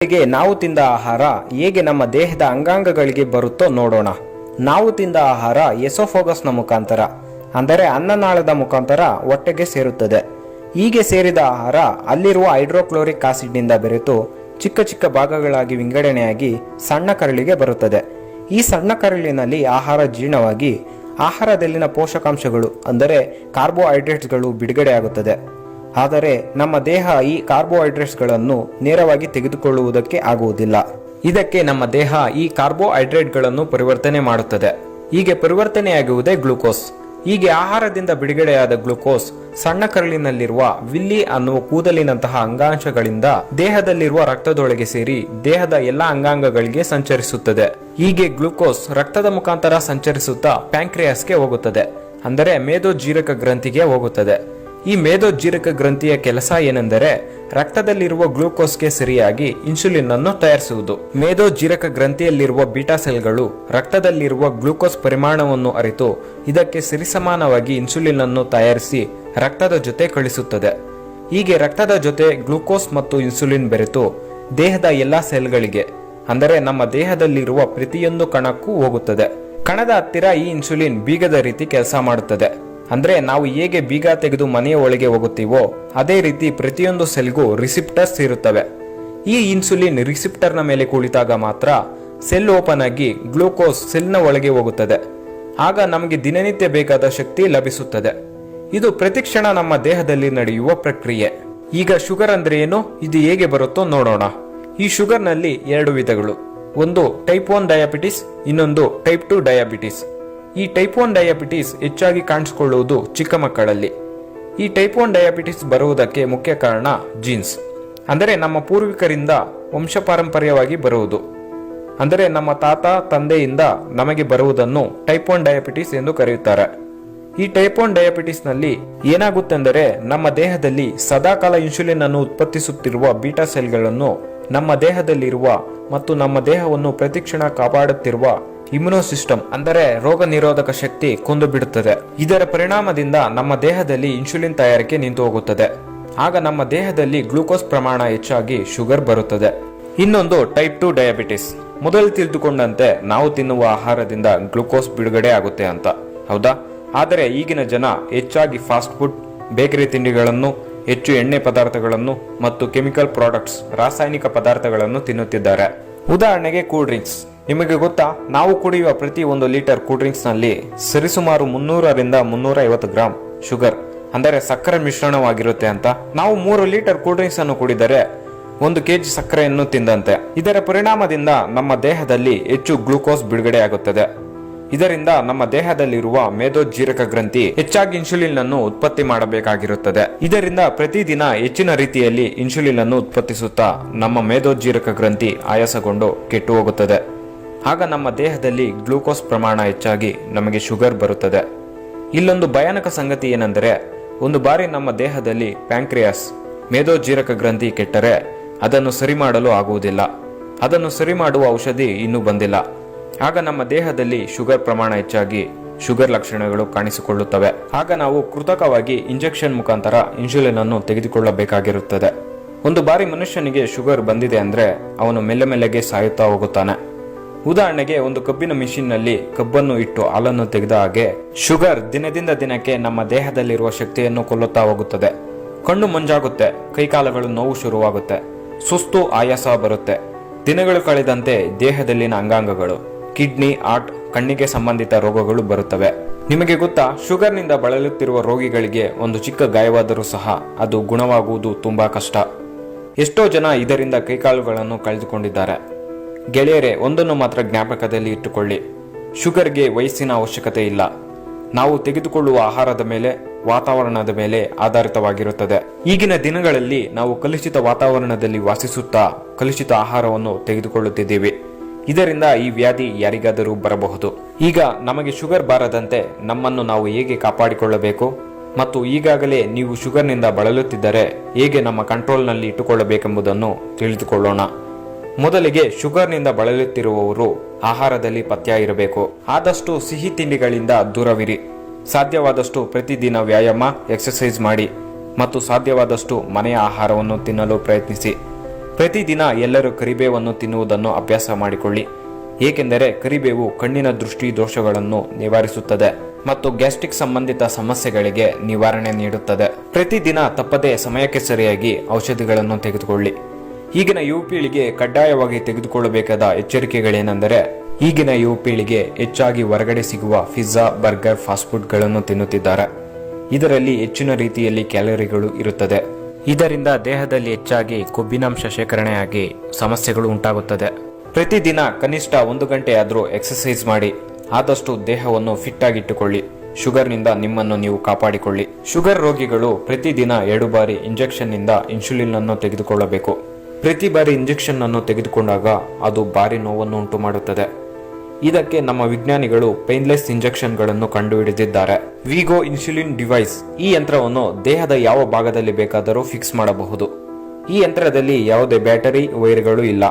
ನಾವು ತಿಂದ ಆಹಾರ ಹೇಗೆ ನಮ್ಮ ದೇಹದ ಅಂಗಾಂಗಗಳಿಗೆ ಬರುತ್ತೋ ನೋಡೋಣ. ನಾವು ತಿಂದ ಆಹಾರ ಎಸೋಫೋಗಸ್ನ ಮುಖಾಂತರ ಅಂದರೆ ಅನ್ನನಾಳದ ಮುಖಾಂತರ ಹೊಟ್ಟೆಗೆ ಸೇರುತ್ತದೆ. ಹೀಗೆ ಸೇರಿದ ಆಹಾರ ಅಲ್ಲಿರುವ ಹೈಡ್ರೋಕ್ಲೋರಿಕ್ ಆಸಿಡ್ನಿಂದ ಬೆರೆತು ಚಿಕ್ಕ ಚಿಕ್ಕ ಭಾಗಗಳಾಗಿ ವಿಂಗಡಣೆಯಾಗಿ ಸಣ್ಣ ಕರಳಿಗೆ ಬರುತ್ತದೆ. ಈ ಸಣ್ಣ ಕರಳಿನಲ್ಲಿ ಆಹಾರ ಜೀರ್ಣವಾಗಿ ಆಹಾರದಲ್ಲಿನ ಪೋಷಕಾಂಶಗಳು ಅಂದರೆ ಕಾರ್ಬೋಹೈಡ್ರೇಟ್ಸ್ಗಳು ಬಿಡುಗಡೆಯಾಗುತ್ತದೆ. ಆದರೆ ನಮ್ಮ ದೇಹ ಈ ಕಾರ್ಬೋಹೈಡ್ರೇಟ್ಸ್ಗಳನ್ನು ನೇರವಾಗಿ ತೆಗೆದುಕೊಳ್ಳುವುದಕ್ಕೆ ಆಗುವುದಿಲ್ಲ. ಇದಕ್ಕೆ ನಮ್ಮ ದೇಹ ಈ ಕಾರ್ಬೋಹೈಡ್ರೇಟ್ಗಳನ್ನು ಪರಿವರ್ತನೆ ಮಾಡುತ್ತದೆ. ಹೀಗೆ ಪರಿವರ್ತನೆಯಾಗುವುದೇ ಗ್ಲೂಕೋಸ್. ಹೀಗೆ ಆಹಾರದಿಂದ ಬಿಡುಗಡೆಯಾದ ಗ್ಲೂಕೋಸ್ ಸಣ್ಣ ಕರಳಿನಲ್ಲಿರುವ ವಿಲ್ಲಿ ಅನ್ನುವ ಕೂದಲಿನಂತಹ ಅಂಗಾಂಶಗಳಿಂದ ದೇಹದಲ್ಲಿರುವ ರಕ್ತದೊಳಗೆ ಸೇರಿ ದೇಹದ ಎಲ್ಲಾ ಅಂಗಾಂಗಗಳಿಗೆ ಸಂಚರಿಸುತ್ತದೆ. ಹೀಗೆ ಗ್ಲೂಕೋಸ್ ರಕ್ತದ ಮುಖಾಂತರ ಸಂಚರಿಸುತ್ತಾ ಪ್ಯಾಂಕ್ರಿಯಾಸ್ಗೆ ಹೋಗುತ್ತದೆ, ಅಂದರೆ ಮೇದೋಜೀರಕ ಗ್ರಂಥಿಗೆ ಹೋಗುತ್ತದೆ. ಈ ಮೇದೋಜೀರಕ ಗ್ರಂಥಿಯ ಕೆಲಸ ಏನೆಂದರೆ ರಕ್ತದಲ್ಲಿರುವ ಗ್ಲೂಕೋಸ್ಗೆ ಸರಿಯಾಗಿ ಇನ್ಸುಲಿನ್ ಅನ್ನು ತಯಾರಿಸುವುದು. ಮೇದೋಜೀರಕ ಗ್ರಂಥಿಯಲ್ಲಿರುವ ಬೀಟಾ ಸೆಲ್ಗಳು ರಕ್ತದಲ್ಲಿರುವ ಗ್ಲೂಕೋಸ್ ಪರಿಮಾಣವನ್ನು ಅರಿತು ಇದಕ್ಕೆ ಸರಿಸಮಾನವಾಗಿ ಇನ್ಸುಲಿನ್ ಅನ್ನು ತಯಾರಿಸಿ ರಕ್ತದ ಜೊತೆ ಕಳಿಸುತ್ತದೆ. ಹೀಗೆ ರಕ್ತದ ಜೊತೆ ಗ್ಲೂಕೋಸ್ ಮತ್ತು ಇನ್ಸುಲಿನ್ ಬೆರೆತು ದೇಹದ ಎಲ್ಲಾ ಸೆಲ್ಗಳಿಗೆ ಅಂದರೆ ನಮ್ಮ ದೇಹದಲ್ಲಿರುವ ಪ್ರತಿಯೊಂದು ಕಣಕ್ಕೂ ಹೋಗುತ್ತದೆ. ಕಣದ ಹತ್ತಿರ ಈ ಇನ್ಸುಲಿನ್ ಬೀಗದ ರೀತಿ ಕೆಲಸ ಮಾಡುತ್ತದೆ. ಅಂದ್ರೆ ನಾವು ಹೇಗೆ ಬೀಗ ತೆಗೆದು ಮನೆಯ ಒಳಗೆ ಹೋಗುತ್ತೀವೋ ಅದೇ ರೀತಿ ಪ್ರತಿಯೊಂದು ಸೆಲ್ಗೂ ರಿಸಿಪ್ಟರ್ಸ್ ಇರುತ್ತವೆ. ಈ ಇನ್ಸುಲಿನ್ ರಿಸಿಪ್ಟರ್ನ ಮೇಲೆ ಕುಳಿತಾಗ ಮಾತ್ರ ಸೆಲ್ ಓಪನ್ ಆಗಿ ಗ್ಲೂಕೋಸ್ ಸೆಲ್ನ ಒಳಗೆ ಹೋಗುತ್ತದೆ. ಆಗ ನಮಗೆ ದಿನನಿತ್ಯ ಬೇಕಾದ ಶಕ್ತಿ ಲಭಿಸುತ್ತದೆ. ಇದು ಪ್ರತಿಕ್ಷಣ ನಮ್ಮ ದೇಹದಲ್ಲಿ ನಡೆಯುವ ಪ್ರಕ್ರಿಯೆ. ಈಗ ಶುಗರ್ ಅಂದ್ರೆ ಏನು, ಇದು ಹೇಗೆ ಬರುತ್ತೋ ನೋಡೋಣ. ಈ ಶುಗರ್ನಲ್ಲಿ ಎರಡು ವಿಧಗಳು. ಒಂದು ಟೈಪ್ 1 ಡಯಾಬಿಟಿಸ್, ಇನ್ನೊಂದು ಟೈಪ್ 2 ಡಯಾಬಿಟಿಸ್. ಈ ಟೈಪ್ 1 ಡಯಾಬಿಟಿಸ್ ಹೆಚ್ಚಾಗಿ ಕಾಣಿಸಿಕೊಳ್ಳುವುದು ಚಿಕ್ಕ ಮಕ್ಕಳಲ್ಲಿ. ಈ ಟೈಪ್ 1 ಡಯಾಬಿಟಿಸ್ ಬರುವುದಕ್ಕೆ ಮುಖ್ಯ ಕಾರಣ ಜೀನ್ಸ್, ಅಂದರೆ ನಮ್ಮ ಪೂರ್ವಿಕರಿಂದ ವಂಶಪಾರಂಪರ್ಯವಾಗಿ ಬರುವುದು. ಅಂದರೆ ನಮ್ಮ ತಾತ ತಂದೆಯಿಂದ ನಮಗೆ ಬರುವುದನ್ನು ಟೈಪ್ 1 ಡಯಾಬಿಟಿಸ್ ಎಂದು ಕರೆಯುತ್ತಾರೆ. ಈ ಟೈಪ್ 1 ಡಯಾಬಿಟಿಸ್ನಲ್ಲಿ ಏನಾಗುತ್ತೆಂದರೆ ನಮ್ಮ ದೇಹದಲ್ಲಿ ಸದಾಕಾಲ ಇನ್ಸುಲಿನ್ ಅನ್ನು ಉತ್ಪತ್ತಿಸುತ್ತಿರುವ ಬೀಟಾ ಸೆಲ್ಗಳನ್ನು ನಮ್ಮ ದೇಹದಲ್ಲಿರುವ ಮತ್ತು ನಮ್ಮ ದೇಹವನ್ನು ಪ್ರತಿಕ್ಷಣ ಕಾಪಾಡುತ್ತಿರುವ ಇಮ್ಯುನೋ ಸಿಸ್ಟಮ್ ಅಂದರೆ ರೋಗ ನಿರೋಧಕ ಶಕ್ತಿ ಕೊಂದು ಬಿಡುತ್ತದೆ. ಇದರ ಪರಿಣಾಮದಿಂದ ನಮ್ಮ ದೇಹದಲ್ಲಿ ಇನ್ಸುಲಿನ್ ತಯಾರಿಕೆ ನಿಂತು ಹೋಗುತ್ತದೆ. ಆಗ ನಮ್ಮ ದೇಹದಲ್ಲಿ ಗ್ಲೂಕೋಸ್ ಪ್ರಮಾಣ ಹೆಚ್ಚಾಗಿ ಶುಗರ್ ಬರುತ್ತದೆ. ಇನ್ನೊಂದು ಟೈಪ್ 2 ಡಯಾಬಿಟಿಸ್. ಮೊದಲು ತಿಳಿದುಕೊಂಡಂತೆ ನಾವು ತಿನ್ನುವ ಆಹಾರದಿಂದ ಗ್ಲೂಕೋಸ್ ಬಿಡುಗಡೆ ಆಗುತ್ತೆ ಅಂತ, ಹೌದಾ? ಆದರೆ ಈಗಿನ ಜನ ಹೆಚ್ಚಾಗಿ ಫಾಸ್ಟ್ ಫುಡ್, ಬೇಕರಿ ತಿಂಡಿಗಳನ್ನು, ಹೆಚ್ಚು ಎಣ್ಣೆ ಪದಾರ್ಥಗಳನ್ನು ಮತ್ತು ಕೆಮಿಕಲ್ ಪ್ರಾಡಕ್ಟ್ಸ್ ರಾಸಾಯನಿಕ ಪದಾರ್ಥಗಳನ್ನು ತಿನ್ನುತ್ತಿದ್ದಾರೆ. ಉದಾಹರಣೆಗೆ ಕೂಲ್ ಡ್ರಿಂಕ್ಸ್. ನಿಮಗೆ ಗೊತ್ತಾ, ನಾವು ಕುಡಿಯುವ ಪ್ರತಿ 1 ಲೀಟರ್ ಕೂಲ್ ಡ್ರಿಂಕ್ಸ್ ನಲ್ಲಿ ಸರಿಸುಮಾರು 300 ರಿಂದ 350 ಗ್ರಾಂ ಶುಗರ್ ಅಂದರೆ ಸಕ್ಕರೆ ಮಿಶ್ರಣವಾಗಿರುತ್ತೆ ಅಂತ. ನಾವು 3 ಲೀಟರ್ ಕೂಲ್ ಡ್ರಿಂಕ್ಸ್ ಅನ್ನು ಕುಡಿದರೆ 1 kg ಸಕ್ಕರೆಯನ್ನು ತಿಂದಂತೆ. ಇದರ ಪರಿಣಾಮದಿಂದ ನಮ್ಮ ದೇಹದಲ್ಲಿ ಹೆಚ್ಚು ಗ್ಲೂಕೋಸ್ ಬಿಡುಗಡೆ ಆಗುತ್ತದೆ. ಇದರಿಂದ ನಮ್ಮ ದೇಹದಲ್ಲಿರುವ ಮೇದೋಜೀರಕ ಗ್ರಂಥಿ ಹೆಚ್ಚಾಗಿ ಇನ್ಸುಲಿನ್ ಅನ್ನು ಉತ್ಪತ್ತಿ ಮಾಡಬೇಕಾಗಿರುತ್ತದೆ. ಇದರಿಂದ ಪ್ರತಿದಿನ ಹೆಚ್ಚಿನ ರೀತಿಯಲ್ಲಿ ಇನ್ಸುಲಿನ್ ಅನ್ನು ಉತ್ಪತ್ತಿಸುತ್ತಾ ನಮ್ಮ ಮೇದೋಜೀರಕ ಗ್ರಂಥಿ ಆಯಾಸಗೊಂಡು ಕೆಟ್ಟು ಹೋಗುತ್ತದೆ. ಆಗ ನಮ್ಮ ದೇಹದಲ್ಲಿ ಗ್ಲೂಕೋಸ್ ಪ್ರಮಾಣ ಹೆಚ್ಚಾಗಿ ನಮಗೆ ಶುಗರ್ ಬರುತ್ತದೆ. ಇಲ್ಲೊಂದು ಭಯಾನಕ ಸಂಗತಿ ಏನೆಂದರೆ, ಒಂದು ಬಾರಿ ನಮ್ಮ ದೇಹದಲ್ಲಿ ಪ್ಯಾಂಕ್ರಿಯಾಸ್ ಮೇದೋಜೀರಕ ಗ್ರಂಥಿ ಕೆಟ್ಟರೆ ಅದನ್ನು ಸರಿ ಮಾಡಲು ಆಗುವುದಿಲ್ಲ. ಅದನ್ನು ಸರಿ ಮಾಡುವ ಔಷಧಿ ಇನ್ನೂ ಬಂದಿಲ್ಲ. ಆಗ ನಮ್ಮ ದೇಹದಲ್ಲಿ ಶುಗರ್ ಪ್ರಮಾಣ ಹೆಚ್ಚಾಗಿ ಶುಗರ್ ಲಕ್ಷಣಗಳು ಕಾಣಿಸಿಕೊಳ್ಳುತ್ತವೆ. ಆಗ ನಾವು ಕೃತಕವಾಗಿ ಇಂಜೆಕ್ಷನ್ ಮುಖಾಂತರ ಇನ್ಸುಲಿನ್ ಅನ್ನು ತೆಗೆದುಕೊಳ್ಳಬೇಕಾಗಿರುತ್ತದೆ. ಒಂದು ಬಾರಿ ಮನುಷ್ಯನಿಗೆ ಶುಗರ್ ಬಂದಿದೆ ಅಂದ್ರೆ ಅವನು ಮೆಲ್ಲೆಗೆ ಸಾಯುತ್ತಾ ಹೋಗುತ್ತಾನೆ. ಉದಾಹರಣೆಗೆ, ಒಂದು ಕಬ್ಬಿನ ಮಿಷಿನ್ನಲ್ಲಿ ಕಬ್ಬನ್ನು ಇಟ್ಟು ಹಾಲನ್ನು ತೆಗೆದ ಹಾಗೆ ಶುಗರ್ ದಿನದಿಂದ ದಿನಕ್ಕೆ ನಮ್ಮ ದೇಹದಲ್ಲಿರುವ ಶಕ್ತಿಯನ್ನು ಕೊಲ್ಲುತ್ತಾ ಹೋಗುತ್ತದೆ. ಕಣ್ಣು ಮಂಜಾಗುತ್ತೆ, ಕೈಕಾಲುಗಳು ನೋವು ಶುರುವಾಗುತ್ತೆ, ಸುಸ್ತು, ಆಯಾಸ ಬರುತ್ತೆ. ದಿನಗಳು ಕಳೆದಂತೆ ದೇಹದಲ್ಲಿನ ಅಂಗಾಂಗಗಳು, ಕಿಡ್ನಿ, ಹಾರ್ಟ್, ಕಣ್ಣಿಗೆ ಸಂಬಂಧಿತ ರೋಗಗಳು ಬರುತ್ತವೆ. ನಿಮಗೆ ಗೊತ್ತಾ, ಶುಗರ್ನಿಂದ ಬಳಲುತ್ತಿರುವ ರೋಗಿಗಳಿಗೆ ಒಂದು ಚಿಕ್ಕ ಗಾಯವಾದರೂ ಸಹ ಅದು ಗುಣವಾಗುವುದು ತುಂಬಾ ಕಷ್ಟ. ಎಷ್ಟೋ ಜನ ಇದರಿಂದ ಕೈಕಾಲುಗಳನ್ನು ಕಳೆದುಕೊಂಡಿದ್ದಾರೆ. ಗೆಳೆಯರೇ, ಒಂದನ್ನು ಮಾತ್ರ ಜ್ಞಾಪಕದಲ್ಲಿ ಇಟ್ಟುಕೊಳ್ಳಿ, ಶುಗರ್ಗೆ ವಯಸ್ಸಿನ ಅವಶ್ಯಕತೆ ಇಲ್ಲ. ನಾವು ತೆಗೆದುಕೊಳ್ಳುವ ಆಹಾರದ ಮೇಲೆ, ವಾತಾವರಣದ ಮೇಲೆ ಆಧಾರಿತವಾಗಿರುತ್ತದೆ. ಈಗಿನ ದಿನಗಳಲ್ಲಿ ನಾವು ಕಲುಷಿತ ವಾತಾವರಣದಲ್ಲಿ ವಾಸಿಸುತ್ತಾ ಕಲುಷಿತ ಆಹಾರವನ್ನು ತೆಗೆದುಕೊಳ್ಳುತ್ತಿದ್ದೇವೆ. ಇದರಿಂದ ಈ ವ್ಯಾಧಿ ಯಾರಿಗಾದರೂ ಬರಬಹುದು. ಈಗ ನಮಗೆ ಶುಗರ್ ಬಾರದಂತೆ ನಮ್ಮನ್ನು ನಾವು ಹೇಗೆ ಕಾಪಾಡಿಕೊಳ್ಳಬೇಕು ಮತ್ತು ಈಗಾಗಲೇ ನೀವು ಶುಗರ್ನಿಂದ ಬಳಲುತ್ತಿದ್ದರೆ ಹೇಗೆ ನಮ್ಮ ಕಂಟ್ರೋಲ್ನಲ್ಲಿ ಇಟ್ಟುಕೊಳ್ಳಬೇಕೆಂಬುದನ್ನು ತಿಳಿದುಕೊಳ್ಳೋಣ. ಮೊದಲಿಗೆ ಶುಗರ್ನಿಂದ ಬಳಲುತ್ತಿರುವವರು ಆಹಾರದಲ್ಲಿ ಪಥ್ಯ ಇರಬೇಕು. ಆದಷ್ಟು ಸಿಹಿ ತಿಂಡಿಗಳಿಂದ ದೂರವಿರಿ. ಸಾಧ್ಯವಾದಷ್ಟು ಪ್ರತಿದಿನ ವ್ಯಾಯಾಮ, ಎಕ್ಸರ್ಸೈಸ್ ಮಾಡಿ ಮತ್ತು ಸಾಧ್ಯವಾದಷ್ಟು ಮನೆಯ ಆಹಾರವನ್ನು ತಿನ್ನಲು ಪ್ರಯತ್ನಿಸಿ. ಪ್ರತಿದಿನ ಎಲ್ಲರೂ ಕರಿಬೇವನ್ನು ತಿನ್ನುವುದನ್ನು ಅಭ್ಯಾಸ ಮಾಡಿಕೊಳ್ಳಿ, ಏಕೆಂದರೆ ಕರಿಬೇವು ಕಣ್ಣಿನ ದೃಷ್ಟಿ ದೋಷಗಳನ್ನು ನಿವಾರಿಸುತ್ತದೆ ಮತ್ತು ಗ್ಯಾಸ್ಟ್ರಿಕ್ ಸಂಬಂಧಿತ ಸಮಸ್ಯೆಗಳಿಗೆ ನಿವಾರಣೆ ನೀಡುತ್ತದೆ. ಪ್ರತಿದಿನ ತಪ್ಪದೆ ಸಮಯಕ್ಕೆ ಸರಿಯಾಗಿ ಔಷಧಿಗಳನ್ನು ತೆಗೆದುಕೊಳ್ಳಿ. ಈಗಿನ ಯುವ ಪೀಳಿಗೆ ಕಡ್ಡಾಯವಾಗಿ ತೆಗೆದುಕೊಳ್ಳಬೇಕಾದ ಎಚ್ಚರಿಕೆಗಳೇನೆಂದರೆ, ಈಗಿನ ಯುವ ಪೀಳಿಗೆ ಹೆಚ್ಚಾಗಿ ಹೊರಗಡೆ ಸಿಗುವ ಪಿಜ್ಜಾ, ಬರ್ಗರ್, ಫಾಸ್ಟ್ ಫುಡ್ಗಳನ್ನು ತಿನ್ನುತ್ತಿದ್ದಾರೆ. ಇದರಲ್ಲಿ ಹೆಚ್ಚಿನ ರೀತಿಯಲ್ಲಿ ಕ್ಯಾಲರಿಗಳು ಇರುತ್ತದೆ. ಇದರಿಂದ ದೇಹದಲ್ಲಿ ಹೆಚ್ಚಾಗಿ ಕೊಬ್ಬಿನಾಂಶ ಶೇಖರಣೆಯಾಗಿ ಸಮಸ್ಯೆಗಳು ಉಂಟಾಗುತ್ತದೆ. ಪ್ರತಿದಿನ ಕನಿಷ್ಠ 1 ಗಂಟೆ ಆದರೂ ಎಕ್ಸರ್ಸೈಸ್ ಮಾಡಿ. ಆದಷ್ಟು ದೇಹವನ್ನು ಫಿಟ್ ಆಗಿಟ್ಟುಕೊಳ್ಳಿ. ಶುಗರ್ನಿಂದ ನಿಮ್ಮನ್ನು ನೀವು ಕಾಪಾಡಿಕೊಳ್ಳಿ. ಶುಗರ್ ರೋಗಿಗಳು ಪ್ರತಿದಿನ 2 ಬಾರಿ ಇಂಜೆಕ್ಷನ್ ನಿಂದ ಇನ್ಸುಲಿನ್ ಅನ್ನು ತೆಗೆದುಕೊಳ್ಳಬೇಕು. ಪ್ರತಿ ಬಾರಿ ಇಂಜೆಕ್ಷನ್ ಅನ್ನು ತೆಗೆದುಕೊಂಡಾಗ ಅದು ಭಾರಿ ನೋವನ್ನು ಉಂಟು ಮಾಡುತ್ತದೆ. ಇದಕ್ಕೆ ನಮ್ಮ ವಿಜ್ಞಾನಿಗಳು ಪೇನ್ಲೆಸ್ ಇಂಜೆಕ್ಷನ್ಗಳನ್ನು ಕಂಡುಹಿಡಿದಿದ್ದಾರೆ. ವಿಗೋ ಇನ್ಸುಲಿನ್ ಡಿವೈಸ್, ಈ ಯಂತ್ರವನ್ನು ದೇಹದ ಯಾವ ಭಾಗದಲ್ಲಿ ಬೇಕಾದರೂ ಫಿಕ್ಸ್ ಮಾಡಬಹುದು. ಈ ಯಂತ್ರದಲ್ಲಿ ಯಾವುದೇ ಬ್ಯಾಟರಿ ವೈರ್ಗಳು ಇಲ್ಲ,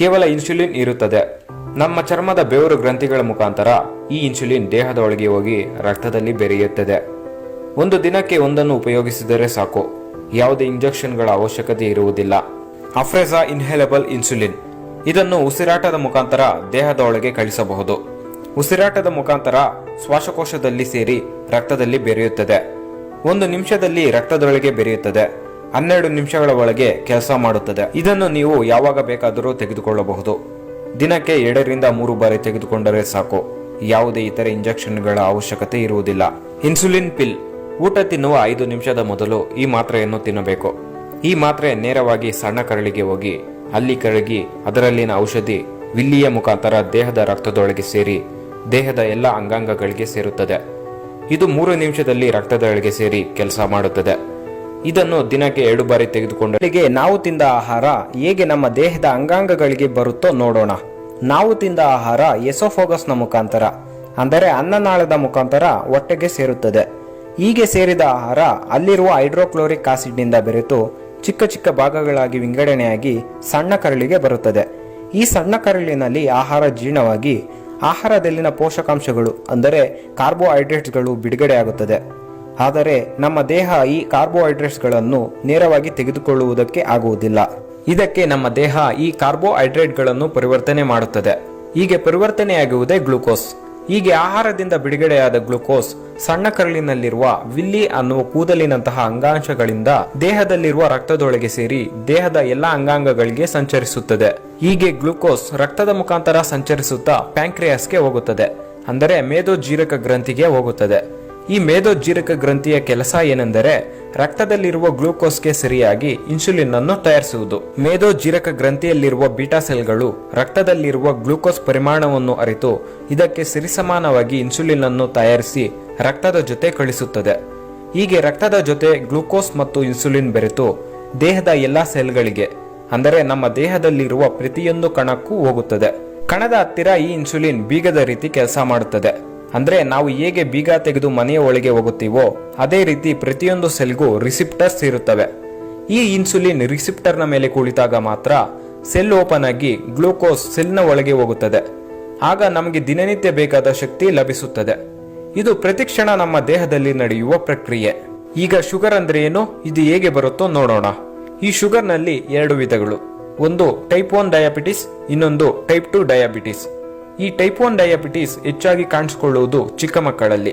ಕೇವಲ ಇನ್ಸುಲಿನ್ ಇರುತ್ತದೆ. ನಮ್ಮ ಚರ್ಮದ ಬೆವರು ಗ್ರಂಥಿಗಳ ಮುಖಾಂತರ ಈ ಇನ್ಸುಲಿನ್ ದೇಹದ ಒಳಗೆ ಹೋಗಿ ರಕ್ತದಲ್ಲಿ ಬೆರೆಯುತ್ತದೆ. 1 ದಿನಕ್ಕೆ ಒಂದನ್ನು ಉಪಯೋಗಿಸಿದರೆ ಸಾಕು, ಯಾವುದೇ ಇಂಜೆಕ್ಷನ್ಗಳ ಅವಶ್ಯಕತೆ ಇರುವುದಿಲ್ಲ. ಅಫ್ರೆಜಾ ಇನ್ಹೇಲಬಲ್ ಇನ್ಸುಲಿನ್, ಇದನ್ನು ಉಸಿರಾಟದ ಮುಖಾಂತರ ದೇಹದ ಒಳಗೆ ಕಳಿಸಬಹುದು. ಉಸಿರಾಟದ ಮುಖಾಂತರ ಶ್ವಾಸಕೋಶದಲ್ಲಿ ಸೇರಿ ರಕ್ತದಲ್ಲಿ ಬೆರೆಯುತ್ತದೆ. 1 ನಿಮಿಷದಲ್ಲಿ ರಕ್ತದೊಳಗೆ ಬೆರೆಯುತ್ತದೆ. 12 ನಿಮಿಷಗಳ ಒಳಗೆ ಕೆಲಸ ಮಾಡುತ್ತದೆ. ಇದನ್ನು ನೀವು ಯಾವಾಗ ಬೇಕಾದರೂ ತೆಗೆದುಕೊಳ್ಳಬಹುದು. ದಿನಕ್ಕೆ 2 ರಿಂದ 3 ಬಾರಿ ತೆಗೆದುಕೊಂಡರೆ ಸಾಕು, ಯಾವುದೇ ಇತರ ಇಂಜೆಕ್ಷನ್ಗಳ ಅವಶ್ಯಕತೆ ಇರುವುದಿಲ್ಲ. ಇನ್ಸುಲಿನ್ ಪಿಲ್, ಊಟ ತಿನ್ನುವ 5 ನಿಮಿಷದ ಮೊದಲು ಈ ಮಾತ್ರೆಯನ್ನು ತಿನ್ನಬೇಕು. ಈ ಮಾತ್ರೆ ನೇರವಾಗಿ ಸಣ್ಣ ಕರಳಿಗೆ ಹೋಗಿ ಅಲ್ಲಿ ಕರಗಿ ಅದರಲ್ಲಿನ ಔಷಧಿ ವಿಲ್ಲಿಯ ಮುಖಾಂತರ ದೇಹದ ರಕ್ತದೊಳಗೆ ಸೇರಿ ದೇಹದ ಎಲ್ಲ ಅಂಗಾಂಗಗಳಿಗೆ ಸೇರುತ್ತದೆ. ಇದು 3 ನಿಮಿಷದಲ್ಲಿ ರಕ್ತದೊಳಗೆ ಸೇರಿ ಕೆಲಸ ಮಾಡುತ್ತದೆ. ಇದನ್ನು ದಿನಕ್ಕೆ 2 ಬಾರಿ ತೆಗೆದುಕೊಂಡರಿಗೆ ನಾವು ತಿಂದ ಆಹಾರ ಹೇಗೆ ನಮ್ಮ ದೇಹದ ಅಂಗಾಂಗಗಳಿಗೆ ಬರುತ್ತೋ ನೋಡೋಣ. ನಾವು ತಿಂದ ಆಹಾರ ಎಸೋಫೋಗಸ್ನ ಮುಖಾಂತರ, ಅಂದರೆ ಅನ್ನನಾಳದ ಮುಖಾಂತರ ಹೊಟ್ಟೆಗೆ ಸೇರುತ್ತದೆ. ಹೀಗೆ ಸೇರಿದ ಆಹಾರ ಅಲ್ಲಿರುವ ಹೈಡ್ರೋಕ್ಲೋರಿಕ್ ಆಸಿಡ್ನಿಂದ ಬೆರೆತು ಚಿಕ್ಕ ಚಿಕ್ಕ ಭಾಗಗಳಾಗಿ ವಿಂಗಡಣೆಯಾಗಿ ಸಣ್ಣ ಕರಳಿಗೆ ಬರುತ್ತದೆ. ಈ ಸಣ್ಣ ಕರಳಿನಲ್ಲಿ ಆಹಾರ ಜೀರ್ಣವಾಗಿ ಆಹಾರದಲ್ಲಿನ ಪೋಷಕಾಂಶಗಳು ಅಂದರೆ ಕಾರ್ಬೋಹೈಡ್ರೇಟ್ಸ್ಗಳು ಬಿಡುಗಡೆಯಾಗುತ್ತದೆ. ಆದರೆ ನಮ್ಮ ದೇಹ ಈ ಕಾರ್ಬೋಹೈಡ್ರೇಟ್ಸ್ಗಳನ್ನು ನೇರವಾಗಿ ತೆಗೆದುಕೊಳ್ಳುವುದಕ್ಕೆ ಆಗುವುದಿಲ್ಲ. ಇದಕ್ಕೆ ನಮ್ಮ ದೇಹ ಈ ಕಾರ್ಬೋಹೈಡ್ರೇಟ್ಗಳನ್ನು ಪರಿವರ್ತನೆ ಮಾಡುತ್ತದೆ. ಹೀಗೆ ಪರಿವರ್ತನೆಯಾಗುವುದೇ ಗ್ಲೂಕೋಸ್. ಹೀಗೆ ಆಹಾರದಿಂದ ಬಿಡುಗಡೆಯಾದ ಗ್ಲೂಕೋಸ್ ಸಣ್ಣ ಕರಳಿನಲ್ಲಿರುವ ವಿಲ್ಲಿ ಅನ್ನುವ ಕೂದಲಿನಂತಹ ಅಂಗಾಂಶಗಳಿಂದ ದೇಹದಲ್ಲಿರುವ ರಕ್ತದೊಳಗೆ ಸೇರಿ ದೇಹದ ಎಲ್ಲ ಅಂಗಾಂಗಗಳಿಗೆ ಸಂಚರಿಸುತ್ತದೆ. ಹೀಗೆ ಗ್ಲೂಕೋಸ್ ರಕ್ತದ ಮುಖಾಂತರ ಸಂಚರಿಸುತ್ತಾ ಪ್ಯಾಂಕ್ರಿಯಾಸ್ಗೆ ಹೋಗುತ್ತದೆ, ಅಂದರೆ ಮೇದೋಜೀರಕ ಗ್ರಂಥಿಗೆ ಹೋಗುತ್ತದೆ. ಈ ಮೇದೋಜೀರಕ ಗ್ರಂಥಿಯ ಕೆಲಸ ಏನೆಂದರೆ ರಕ್ತದಲ್ಲಿರುವ ಗ್ಲೂಕೋಸ್ಗೆ ಸರಿಯಾಗಿ ಇನ್ಸುಲಿನ್ ಅನ್ನು ತಯಾರಿಸುವುದು. ಮೇದೋಜೀರಕ ಗ್ರಂಥಿಯಲ್ಲಿರುವ ಬೀಟಾ ಸೆಲ್ಗಳು ರಕ್ತದಲ್ಲಿರುವ ಗ್ಲೂಕೋಸ್ ಪರಿಮಾಣವನ್ನು ಅರಿತು ಇದಕ್ಕೆ ಸರಿಸಮಾನವಾಗಿ ಇನ್ಸುಲಿನ್ ಅನ್ನು ತಯಾರಿಸಿ ರಕ್ತದ ಜೊತೆ ಕಳಿಸುತ್ತದೆ. ಹೀಗೆ ರಕ್ತದ ಜೊತೆ ಗ್ಲೂಕೋಸ್ ಮತ್ತು ಇನ್ಸುಲಿನ್ ಬೆರೆತು ದೇಹದ ಎಲ್ಲಾ ಸೆಲ್ಗಳಿಗೆ, ಅಂದರೆ ನಮ್ಮ ದೇಹದಲ್ಲಿರುವ ಪ್ರತಿಯೊಂದು ಕಣಕ್ಕೂ ಹೋಗುತ್ತದೆ. ಕಣದ ಹತ್ತಿರ ಈ ಇನ್ಸುಲಿನ್ ಬೀಗದ ರೀತಿ ಕೆಲಸ ಮಾಡುತ್ತದೆ. ಅಂದ್ರೆ ನಾವು ಹೇಗೆ ಬೀಗ ತೆಗೆದು ಮನೆಯ ಒಳಗೆ ಹೋಗುತ್ತೀವೋ ಅದೇ ರೀತಿ ಪ್ರತಿಯೊಂದು ಸೆಲ್ಗೂ ರಿಸಿಪ್ಟರ್ಸ್ ಇರುತ್ತವೆ. ಈ ಇನ್ಸುಲಿನ್ ರಿಸಿಪ್ಟರ್ನ ಮೇಲೆ ಕುಳಿತಾಗ ಮಾತ್ರ ಸೆಲ್ ಓಪನ್ ಆಗಿ ಗ್ಲೂಕೋಸ್ ಸೆಲ್ನ ಒಳಗೆ ಹೋಗುತ್ತದೆ. ಆಗ ನಮಗೆ ದಿನನಿತ್ಯ ಬೇಕಾದ ಶಕ್ತಿ ಲಭಿಸುತ್ತದೆ. ಇದು ಪ್ರತಿಕ್ಷಣ ನಮ್ಮ ದೇಹದಲ್ಲಿ ನಡೆಯುವ ಪ್ರಕ್ರಿಯೆ. ಈಗ ಶುಗರ್ ಅಂದ್ರೆ ಏನು, ಇದು ಹೇಗೆ ಬರುತ್ತೋ ನೋಡೋಣ. ಈ ಶುಗರ್ನಲ್ಲಿ 2 ವಿಧಗಳು. ಒಂದು ಟೈಪ್ 1 ಡಯಾಬಿಟಿಸ್, ಇನ್ನೊಂದು ಟೈಪ್ 2 ಡಯಾಬಿಟಿಸ್. ಈ ಟೈಪ್ 1 ಡಯಾಬಿಟಿಸ್ ಹೆಚ್ಚಾಗಿ ಕಾಣಿಸಿಕೊಳ್ಳುವುದು ಚಿಕ್ಕ ಮಕ್ಕಳಲ್ಲಿ.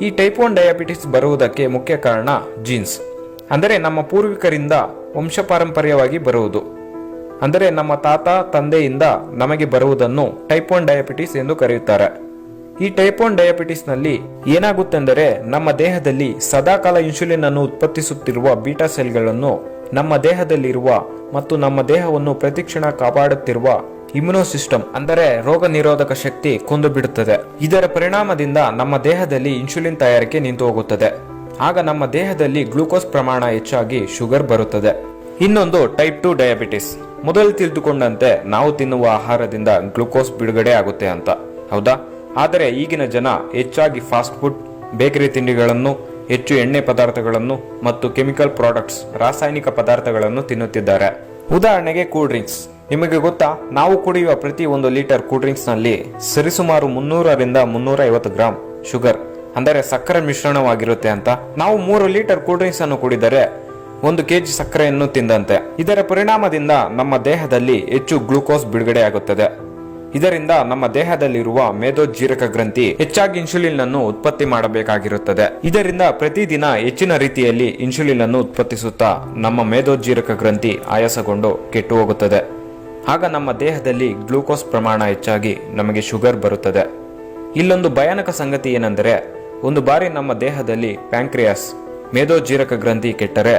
ಈ ಟೈಪ್ 1 ಡಯಾಬಿಟಿಸ್ ಬರುವುದಕ್ಕೆ ಮುಖ್ಯ ಕಾರಣ ಜೀನ್ಸ್, ಅಂದರೆ ನಮ್ಮ ಪೂರ್ವಿಕರಿಂದ ವಂಶಪಾರಂಪರ್ಯವಾಗಿ ಬರುವುದು. ಅಂದರೆ ನಮ್ಮ ತಾತ ತಂದೆಯಿಂದ ನಮಗೆ ಬರುವುದನ್ನು ಟೈಪ್ 1 ಡಯಾಬಿಟಿಸ್ ಎಂದು ಕರೆಯುತ್ತಾರೆ. ಈ ಟೈಪ್ 1 ಡಯಾಬಿಟಿಸ್ನಲ್ಲಿ ಏನಾಗುತ್ತೆಂದರೆ ನಮ್ಮ ದೇಹದಲ್ಲಿ ಸದಾಕಾಲ ಇನ್ಸುಲಿನ್ ಅನ್ನು ಉತ್ಪತ್ತಿಸುತ್ತಿರುವ ಬೀಟಾ ಸೆಲ್ಗಳನ್ನು ನಮ್ಮ ದೇಹದಲ್ಲಿರುವ ಮತ್ತು ನಮ್ಮ ದೇಹವನ್ನು ಪ್ರತಿಕ್ಷಣ ಕಾಪಾಡುತ್ತಿರುವ ಇಮ್ಯುನೋ ಸಿಸ್ಟಮ್, ಅಂದರೆ ರೋಗ ನಿರೋಧಕ ಶಕ್ತಿ ಕೊಂದು ಬಿಡುತ್ತದೆ. ಇದರ ಪರಿಣಾಮದಿಂದ ನಮ್ಮ ದೇಹದಲ್ಲಿ ಇನ್ಸುಲಿನ್ ತಯಾರಿಕೆ ನಿಂತು ಹೋಗುತ್ತದೆ. ಆಗ ನಮ್ಮ ದೇಹದಲ್ಲಿ ಗ್ಲೂಕೋಸ್ ಪ್ರಮಾಣ ಹೆಚ್ಚಾಗಿ ಶುಗರ್ ಬರುತ್ತದೆ. ಇನ್ನೊಂದು ಟೈಪ್ 2 ಡಯಾಬಿಟಿಸ್. ಮೊದಲು ತಿಳಿದುಕೊಂಡಂತೆ ನಾವು ತಿನ್ನುವ ಆಹಾರದಿಂದ ಗ್ಲೂಕೋಸ್ ಬಿಡುಗಡೆ ಆಗುತ್ತೆ ಅಂತ, ಹೌದಾ? ಆದರೆ ಈಗಿನ ಜನ ಹೆಚ್ಚಾಗಿ ಫಾಸ್ಟ್ ಫುಡ್, ಬೇಕರಿ ತಿಂಡಿಗಳನ್ನು, ಹೆಚ್ಚು ಎಣ್ಣೆ ಪದಾರ್ಥಗಳನ್ನು ಮತ್ತು ಕೆಮಿಕಲ್ ಪ್ರಾಡಕ್ಟ್ಸ್, ರಾಸಾಯನಿಕ ಪದಾರ್ಥಗಳನ್ನು ತಿನ್ನುತ್ತಿದ್ದಾರೆ. ಉದಾಹರಣೆಗೆ ಕೂಲ್ ಡ್ರಿಂಕ್ಸ್. ನಿಮಗೆ ಗೊತ್ತಾ, ನಾವು ಕುಡಿಯುವ ಪ್ರತಿ 1 ಲೀಟರ್ ಕೂಲ್ ಡ್ರಿಂಕ್ಸ್ ನಲ್ಲಿ ಸರಿಸುಮಾರು 300 ರಿಂದ 350 ಗ್ರಾಂ ಶುಗರ್, ಅಂದರೆ ಸಕ್ಕರೆ ಮಿಶ್ರಣವಾಗಿರುತ್ತೆ ಅಂತ. ನಾವು 3 ಲೀಟರ್ ಕೂಲ್ ಡ್ರಿಂಕ್ಸ್ ಅನ್ನು ಕುಡಿದರೆ 1 ಕೆಜಿ ಸಕ್ಕರೆಯನ್ನು ತಿಂದಂತೆ. ಇದರ ಪರಿಣಾಮದಿಂದ ನಮ್ಮ ದೇಹದಲ್ಲಿ ಹೆಚ್ಚು ಗ್ಲೂಕೋಸ್ ಬಿಡುಗಡೆ ಆಗುತ್ತದೆ. ಇದರಿಂದ ನಮ್ಮ ದೇಹದಲ್ಲಿರುವ ಮೇದೋಜ್ಜೀರಕ ಗ್ರಂಥಿ ಹೆಚ್ಚಾಗಿ ಇನ್ಸುಲಿನ್ ಅನ್ನು ಉತ್ಪತ್ತಿ ಮಾಡಬೇಕಾಗಿರುತ್ತದೆ. ಇದರಿಂದ ಪ್ರತಿದಿನ ಹೆಚ್ಚಿನ ರೀತಿಯಲ್ಲಿ ಇನ್ಸುಲಿನ್ ಅನ್ನು ಉತ್ಪತ್ತಿಸುತ್ತಾ ನಮ್ಮ ಮೇದೋಜ್ಜೀರಕ ಗ್ರಂಥಿ ಆಯಾಸಗೊಂಡು ಕೆಟ್ಟು ಹೋಗುತ್ತದೆ. ಆಗ ನಮ್ಮ ದೇಹದಲ್ಲಿ ಗ್ಲೂಕೋಸ್ ಪ್ರಮಾಣ ಹೆಚ್ಚಾಗಿ ನಮಗೆ ಶುಗರ್ ಬರುತ್ತದೆ. ಇಲ್ಲೊಂದು ಭಯಾನಕ ಸಂಗತಿ ಏನೆಂದರೆ, ಒಂದು ಬಾರಿ ನಮ್ಮ ದೇಹದಲ್ಲಿ ಪ್ಯಾಂಕ್ರಿಯಾಸ್ ಮೇದೋಜ್ಜೀರಕ ಗ್ರಂಥಿ ಕೆಟ್ಟರೆ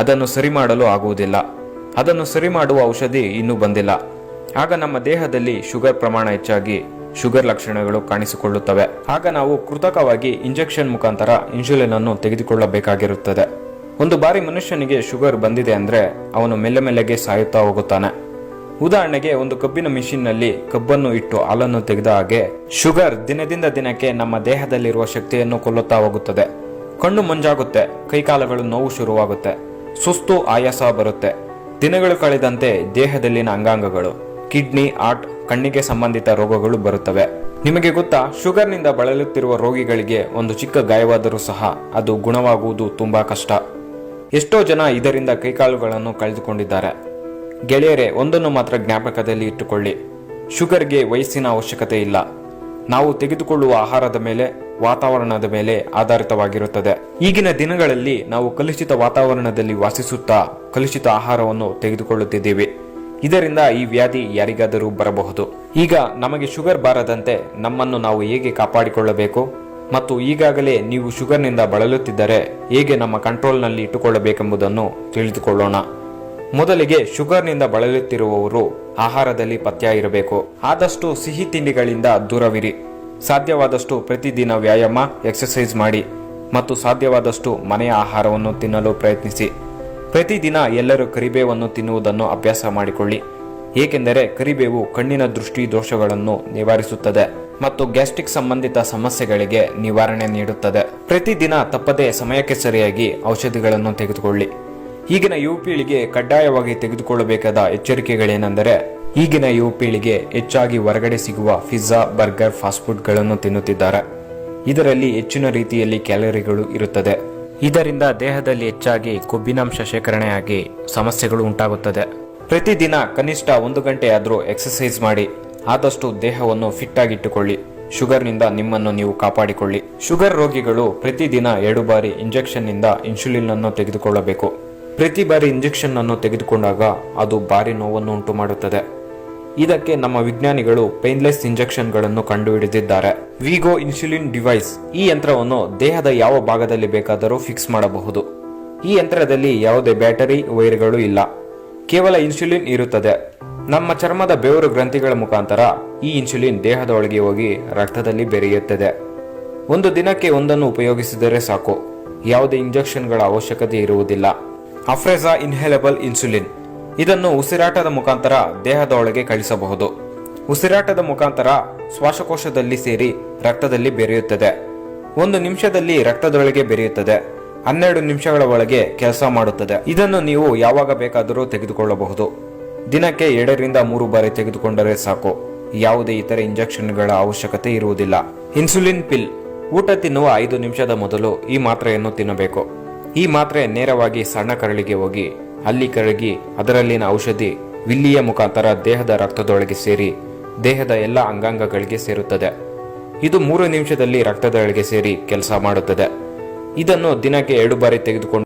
ಅದನ್ನು ಸರಿ ಮಾಡಲು ಆಗುವುದಿಲ್ಲ. ಅದನ್ನು ಸರಿ ಮಾಡುವ ಔಷಧಿ ಇನ್ನೂ ಬಂದಿಲ್ಲ. ಆಗ ನಮ್ಮ ದೇಹದಲ್ಲಿ ಶುಗರ್ ಪ್ರಮಾಣ ಹೆಚ್ಚಾಗಿ ಶುಗರ್ ಲಕ್ಷಣಗಳು ಕಾಣಿಸಿಕೊಳ್ಳುತ್ತವೆ. ಆಗ ನಾವು ಕೃತಕವಾಗಿ ಇಂಜೆಕ್ಷನ್ ಮುಖಾಂತರ ಇನ್ಸುಲಿನ್ ಅನ್ನು ತೆಗೆದುಕೊಳ್ಳಬೇಕಾಗಿರುತ್ತದೆ. ಒಂದು ಬಾರಿ ಮನುಷ್ಯನಿಗೆ ಶುಗರ್ ಬಂದಿದೆ ಅಂದ್ರೆ ಅವನು ಮೆಲ್ಲೆಗೆ ಸಾಯುತ್ತಾ ಹೋಗುತ್ತಾನೆ. ಉದಾಹರಣೆಗೆ, ಒಂದು ಕಬ್ಬಿನ ಮಿಷಿನ್ನಲ್ಲಿ ಕಬ್ಬನ್ನು ಇಟ್ಟು ಹಾಲನ್ನು ತೆಗೆದ ಹಾಗೆ ಶುಗರ್ ದಿನದಿಂದ ದಿನಕ್ಕೆ ನಮ್ಮ ದೇಹದಲ್ಲಿರುವ ಶಕ್ತಿಯನ್ನು ಕೊಲ್ಲುತ್ತಾ ಹೋಗುತ್ತದೆ. ಕಣ್ಣು ಮಂಜಾಗುತ್ತೆ, ಕೈಕಾಲುಗಳು ನೋವು ಶುರುವಾಗುತ್ತೆ, ಸುಸ್ತು ಆಯಾಸ ಬರುತ್ತೆ. ದಿನಗಳು ಕಳೆದಂತೆ ದೇಹದಲ್ಲಿನ ಅಂಗಾಂಗಗಳು, ಕಿಡ್ನಿ, ಹಾರ್ಟ್, ಕಣ್ಣಿಗೆ ಸಂಬಂಧಿತ ರೋಗಗಳು ಬರುತ್ತವೆ. ನಿಮಗೆ ಗೊತ್ತಾ, ಶುಗರ್ನಿಂದ ಬಳಲುತ್ತಿರುವ ರೋಗಿಗಳಿಗೆ ಒಂದು ಚಿಕ್ಕ ಗಾಯವಾದರೂ ಸಹ ಅದು ಗುಣವಾಗುವುದು ತುಂಬಾ ಕಷ್ಟ. ಎಷ್ಟೋ ಜನ ಇದರಿಂದ ಕೈಕಾಲುಗಳನ್ನು ಕಳೆದುಕೊಂಡಿದ್ದಾರೆ. ಗೆಳೆಯರೇ, ಒಂದನ್ನು ಮಾತ್ರ ಜ್ಞಾಪಕದಲ್ಲಿ ಇಟ್ಟುಕೊಳ್ಳಿ, ಶುಗರ್ಗೆ ವಯಸ್ಸಿನ ಅವಶ್ಯಕತೆ ಇಲ್ಲ. ನಾವು ತೆಗೆದುಕೊಳ್ಳುವ ಆಹಾರದ ಮೇಲೆ, ವಾತಾವರಣದ ಮೇಲೆ ಆಧಾರಿತವಾಗಿರುತ್ತದೆ. ಈಗಿನ ದಿನಗಳಲ್ಲಿ ನಾವು ಕಲುಷಿತ ವಾತಾವರಣದಲ್ಲಿ ವಾಸಿಸುತ್ತಾ ಕಲುಷಿತ ಆಹಾರವನ್ನು ತೆಗೆದುಕೊಳ್ಳುತ್ತಿದ್ದೇವೆ. ಇದರಿಂದ ಈ ವ್ಯಾಧಿ ಯಾರಿಗಾದರೂ ಬರಬಹುದು. ಈಗ ನಮಗೆ ಶುಗರ್ ಬಾರದಂತೆ ನಮ್ಮನ್ನು ನಾವು ಹೇಗೆ ಕಾಪಾಡಿಕೊಳ್ಳಬೇಕು ಮತ್ತು ಈಗಾಗಲೇ ನೀವು ಶುಗರ್ನಿಂದ ಬಳಲುತ್ತಿದ್ದರೆ ಹೇಗೆ ನಮ್ಮ ಕಂಟ್ರೋಲ್ನಲ್ಲಿ ಇಟ್ಟುಕೊಳ್ಳಬೇಕೆಂಬುದನ್ನು ತಿಳಿದುಕೊಳ್ಳೋಣ. ಮೊದಲಿಗೆ, ಶುಗರ್ನಿಂದ ಬಳಲುತ್ತಿರುವವರು ಆಹಾರದಲ್ಲಿ ಪಥ್ಯ ಇರಬೇಕು. ಆದಷ್ಟು ಸಿಹಿ ತಿಂಡಿಗಳಿಂದ ದೂರವಿರಿ. ಸಾಧ್ಯವಾದಷ್ಟು ಪ್ರತಿದಿನ ವ್ಯಾಯಾಮ, ಎಕ್ಸರ್ಸೈಸ್ ಮಾಡಿ ಮತ್ತು ಸಾಧ್ಯವಾದಷ್ಟು ಮನೆಯ ಆಹಾರವನ್ನು ತಿನ್ನಲು ಪ್ರಯತ್ನಿಸಿ. ಪ್ರತಿದಿನ ಎಲ್ಲರೂ ಕರಿಬೇವನ್ನು ತಿನ್ನುವುದನ್ನು ಅಭ್ಯಾಸ ಮಾಡಿಕೊಳ್ಳಿ. ಏಕೆಂದರೆ ಕರಿಬೇವು ಕಣ್ಣಿನ ದೃಷ್ಟಿ ದೋಷಗಳನ್ನು ನಿವಾರಿಸುತ್ತದೆ ಮತ್ತು ಗ್ಯಾಸ್ಟ್ರಿಕ್ ಸಂಬಂಧಿತ ಸಮಸ್ಯೆಗಳಿಗೆ ನಿವಾರಣೆ ನೀಡುತ್ತದೆ. ಪ್ರತಿದಿನ ತಪ್ಪದೆ ಸಮಯಕ್ಕೆ ಸರಿಯಾಗಿ ಔಷಧಿಗಳನ್ನು ತೆಗೆದುಕೊಳ್ಳಿ. ಈಗಿನ ಯುವ ಪೀಳಿಗೆ ಕಡ್ಡಾಯವಾಗಿ ತೆಗೆದುಕೊಳ್ಳಬೇಕಾದ ಎಚ್ಚರಿಕೆಗಳೇನೆಂದರೆ, ಈಗಿನ ಯುವ ಪೀಳಿಗೆ ಹೆಚ್ಚಾಗಿ ಹೊರಗಡೆ ಸಿಗುವ ಪಿಜ್ಜಾ, ಬರ್ಗರ್, ಫಾಸ್ಟ್ ಫುಡ್ಗಳನ್ನು ತಿನ್ನುತ್ತಿದ್ದಾರೆ. ಇದರಲ್ಲಿ ಹೆಚ್ಚಿನ ರೀತಿಯಲ್ಲಿ ಕ್ಯಾಲರಿಗಳು ಇರುತ್ತದೆ. ಇದರಿಂದ ದೇಹದಲ್ಲಿ ಹೆಚ್ಚಾಗಿ ಕೊಬ್ಬಿನಾಂಶ ಶೇಖರಣೆಯಾಗಿ ಸಮಸ್ಯೆಗಳು ಉಂಟಾಗುತ್ತದೆ. ಪ್ರತಿದಿನ ಕನಿಷ್ಠ 1 ಗಂಟೆಯಾದರೂ ಎಕ್ಸರ್ಸೈಸ್ ಮಾಡಿ. ಆದಷ್ಟು ದೇಹವನ್ನು ಫಿಟ್ ಆಗಿಟ್ಟುಕೊಳ್ಳಿ. ಶುಗರ್ನಿಂದ ನಿಮ್ಮನ್ನು ನೀವು ಕಾಪಾಡಿಕೊಳ್ಳಿ. ಶುಗರ್ ರೋಗಿಗಳು ಪ್ರತಿದಿನ 2 ಬಾರಿ ಇಂಜೆಕ್ಷನ್ ನಿಂದ ಇನ್ಸುಲಿನ್ ಅನ್ನು ತೆಗೆದುಕೊಳ್ಳಬೇಕು. ಪ್ರತಿ ಬಾರಿ ಇಂಜೆಕ್ಷನ್ ಅನ್ನು ತೆಗೆದುಕೊಂಡಾಗ ಅದು ಭಾರಿ ನೋವನ್ನು ಉಂಟು ಮಾಡುತ್ತದೆ. ಇದಕ್ಕೆ ನಮ್ಮ ವಿಜ್ಞಾನಿಗಳು ಪೇನ್ಲೆಸ್ ಇಂಜೆಕ್ಷನ್ ಗಳನ್ನು ಕಂಡುಹಿಡಿದಿದ್ದಾರೆ. ವಿಗೋ ಇನ್ಸುಲಿನ್ ಡಿವೈಸ್. ಈ ಯಂತ್ರವನ್ನು ದೇಹದ ಯಾವ ಭಾಗದಲ್ಲಿ ಬೇಕಾದರೂ ಫಿಕ್ಸ್ ಮಾಡಬಹುದು. ಈ ಯಂತ್ರದಲ್ಲಿ ಯಾವುದೇ ಬ್ಯಾಟರಿ, ವೈರ್ಗಳು ಇಲ್ಲ. ಕೇವಲ ಇನ್ಸುಲಿನ್ ಇರುತ್ತದೆ. ನಮ್ಮ ಚರ್ಮದ ಬೆವರು ಗ್ರಂಥಿಗಳ ಮುಖಾಂತರ ಈ ಇನ್ಸುಲಿನ್ ದೇಹದ ಒಳಗೆ ಹೋಗಿ ರಕ್ತದಲ್ಲಿ ಬೆರೆಯುತ್ತದೆ. 1 ದಿನಕ್ಕೆ ಒಂದನ್ನು ಉಪಯೋಗಿಸಿದರೆ ಸಾಕು. ಯಾವುದೇ ಇಂಜೆಕ್ಷನ್ಗಳ ಅವಶ್ಯಕತೆ ಇರುವುದಿಲ್ಲ. ಅಫ್ರೆಜಾ ಇನ್ಹೇಲಬಲ್ ಇನ್ಸುಲಿನ್. ಇದನ್ನು ಉಸಿರಾಟದ ಮುಖಾಂತರ ದೇಹದ ಒಳಗೆ ಕಳಿಸಬಹುದು. ಉಸಿರಾಟದ ಮುಖಾಂತರ ಶ್ವಾಸಕೋಶದಲ್ಲಿ ಸೇರಿ ರಕ್ತದಲ್ಲಿ ಬೆರೆಯುತ್ತದೆ. 1 ನಿಮಿಷದಲ್ಲಿ ರಕ್ತದೊಳಗೆ ಬೆರೆಯುತ್ತದೆ. 12 ನಿಮಿಷಗಳ ಒಳಗೆ ಕೆಲಸ ಮಾಡುತ್ತದೆ. ಇದನ್ನು ನೀವು ಯಾವಾಗ ಬೇಕಾದರೂ ತೆಗೆದುಕೊಳ್ಳಬಹುದು. ದಿನಕ್ಕೆ 2 ರಿಂದ 3 ಬಾರಿ ತೆಗೆದುಕೊಂಡರೆ ಸಾಕು. ಯಾವುದೇ ಇತರ ಇಂಜೆಕ್ಷನ್ಗಳ ಅವಶ್ಯಕತೆ ಇರುವುದಿಲ್ಲ. ಇನ್ಸುಲಿನ್ ಪಿಲ್. ಊಟ ತಿನ್ನುವ 5 ನಿಮಿಷದ ಮೊದಲು ಈ ಮಾತ್ರೆಯನ್ನು ತಿನ್ನಬೇಕು. ಈ ಮಾತ್ರೆ ನೇರವಾಗಿ ಸಣ್ಣ ಕರಳಿಗೆ ಹೋಗಿ ಅಲ್ಲಿ ಕರಗಿ ಅದರಲ್ಲಿನ ಔಷಧಿ ವಿಲ್ಲಿಯ ಮುಖಾಂತರ ದೇಹದ ರಕ್ತದೊಳಗೆ ಸೇರಿ ದೇಹದ ಎಲ್ಲ ಅಂಗಾಂಗಗಳಿಗೆ ಸೇರುತ್ತದೆ. ಇದು 3 ನಿಮಿಷದಲ್ಲಿ ರಕ್ತದೊಳಗೆ ಸೇರಿ ಕೆಲಸ ಮಾಡುತ್ತದೆ. ಇದನ್ನು ದಿನಕ್ಕೆ 2 ಬಾರಿ ತೆಗೆದುಕೊಂಡು